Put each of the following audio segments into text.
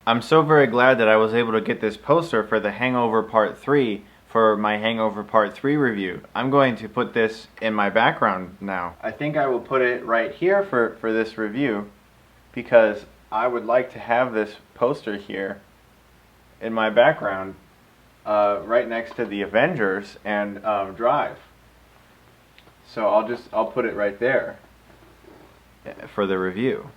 I'm so very glad that I was able to get this poster for the Hangover Part 3 for my Hangover Part 3 review. I'm going to put this in my background now. I think I will put it right here for this review because I would like to have this poster here in my background right next to the Avengers and Drive. So I'll put it right there for the review.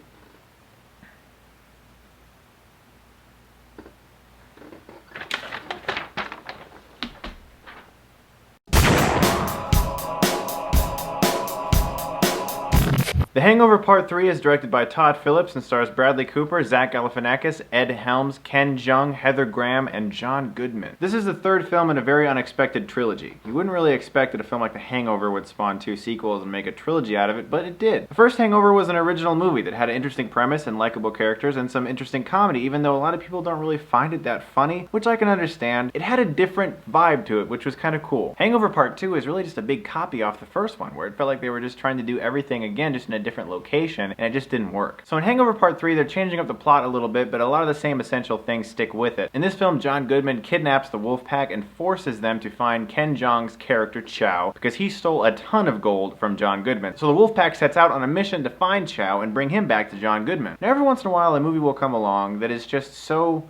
The Hangover Part 3 is directed by Todd Phillips and stars Bradley Cooper, Zach Galifianakis, Ed Helms, Ken Jeong, Heather Graham, and John Goodman. This is the third film in a very unexpected trilogy. You wouldn't really expect that a film like The Hangover would spawn 2 sequels and make a trilogy out of it, but it did. The first Hangover was an original movie that had an interesting premise and likable characters and some interesting comedy, even though a lot of people don't really find it that funny, which I can understand. It had a different vibe to it, which was kind of cool. Hangover Part 2 is really just a big copy off the first one, where it felt like they were just trying to do everything again, just in a different location, and it just didn't work. So in Hangover Part 3, they're changing up the plot a little bit, but a lot of the same essential things stick with it. In this film, John Goodman kidnaps the Wolfpack and forces them to find Ken Jeong's character Chow, because he stole a ton of gold from John Goodman. So the Wolfpack sets out on a mission to find Chow and bring him back to John Goodman. Now every once in a while, a movie will come along that is just so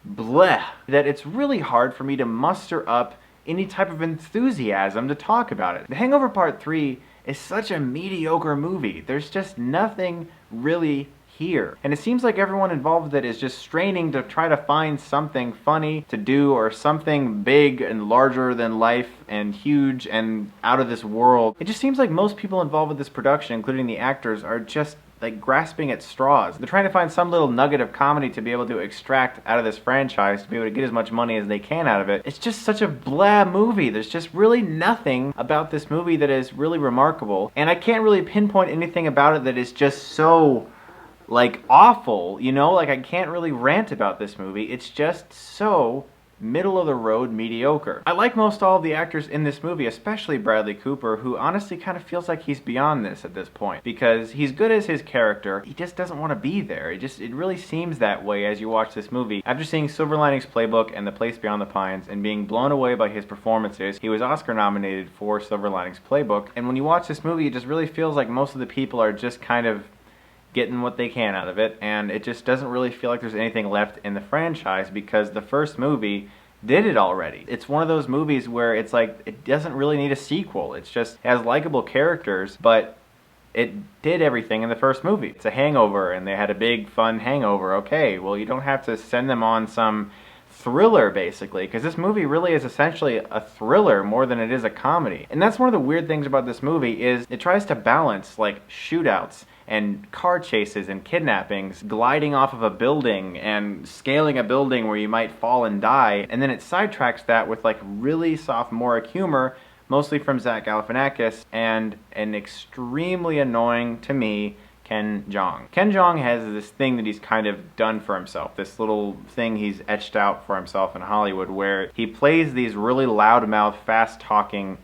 bleh that it's really hard for me to muster up any type of enthusiasm to talk about it. The Hangover Part 3 is such a mediocre movie. There's just nothing really here. And it seems like everyone involved with it is just straining to try to find something funny to do or something big and larger than life and huge and out of this world. It just seems like most people involved with this production, including the actors, are just like grasping at straws. They're trying to find some little nugget of comedy to be able to extract out of this franchise to be able to get as much money as they can out of it. It's just such a blah movie. There's just really nothing about this movie that is really remarkable, and I can't really pinpoint anything about it that is just so like awful, you know? Like I can't really rant about this movie. It's just so middle of the road mediocre. I like most all of the actors in this movie, especially Bradley Cooper, who honestly kind of feels like he's beyond this at this point, because he's good as his character, he just doesn't want to be there. It really seems that way as you watch this movie. After seeing Silver Linings Playbook and The Place Beyond the Pines and being blown away by his performances, he was Oscar nominated for Silver Linings Playbook, and when you watch this movie, it just really feels like most of the people are just kind of getting what they can out of it, and it just doesn't really feel like there's anything left in the franchise because the first movie did it already. It's one of those movies where it's like it doesn't really need a sequel. It just has likable characters, but it did everything in the first movie. It's a hangover and they had a big fun hangover. Okay, well you don't have to send them on some thriller basically, because this movie really is essentially a thriller more than it is a comedy. And that's one of the weird things about this movie is it tries to balance like shootouts and car chases and kidnappings, gliding off of a building and scaling a building where you might fall and die, and then it sidetracks that with like really sophomoric humor, mostly from Zach Galifianakis, and an extremely annoying, to me, Ken Jeong. Ken Jeong has this thing that he's kind of done for himself, this little thing he's etched out for himself in Hollywood, where he plays these really loudmouth, fast-talking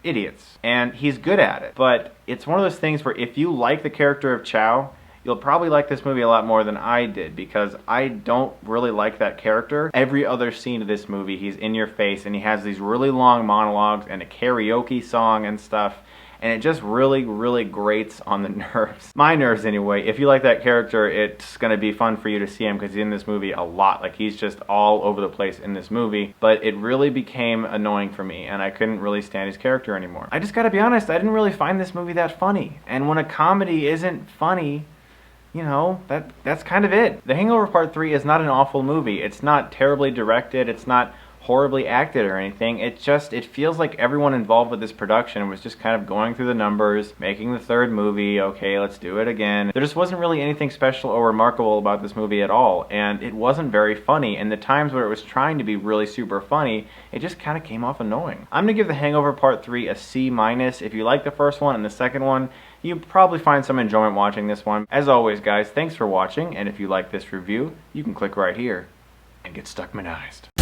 idiots, and he's good at it. But it's one of those things where if you like the character of Chow, you'll probably like this movie a lot more than I did, because I don't really like that character. Every other scene of this movie, he's in your face, and he has these really long monologues and a karaoke song and stuff, and it just really, really grates on the nerves. My nerves anyway. If you like that character, it's gonna be fun for you to see him because he's in this movie a lot. Like he's just all over the place in this movie, but it really became annoying for me and I couldn't really stand his character anymore. I just gotta be honest, I didn't really find this movie that funny. And when a comedy isn't funny, you know, that's kind of it. The Hangover Part 3 is not an awful movie. It's not terribly directed, it's not horribly acted or anything. It feels like everyone involved with this production was just kind of going through the numbers, making the third movie, okay, let's do it again. There just wasn't really anything special or remarkable about this movie at all, and it wasn't very funny, and the times where it was trying to be really super funny, it just kind of came off annoying. I'm gonna give The Hangover Part 3 a C-. If you like the first one and the second one, you'll probably find some enjoyment watching this one. As always guys, thanks for watching, and if you like this review, you can click right here and get Stuckmanized.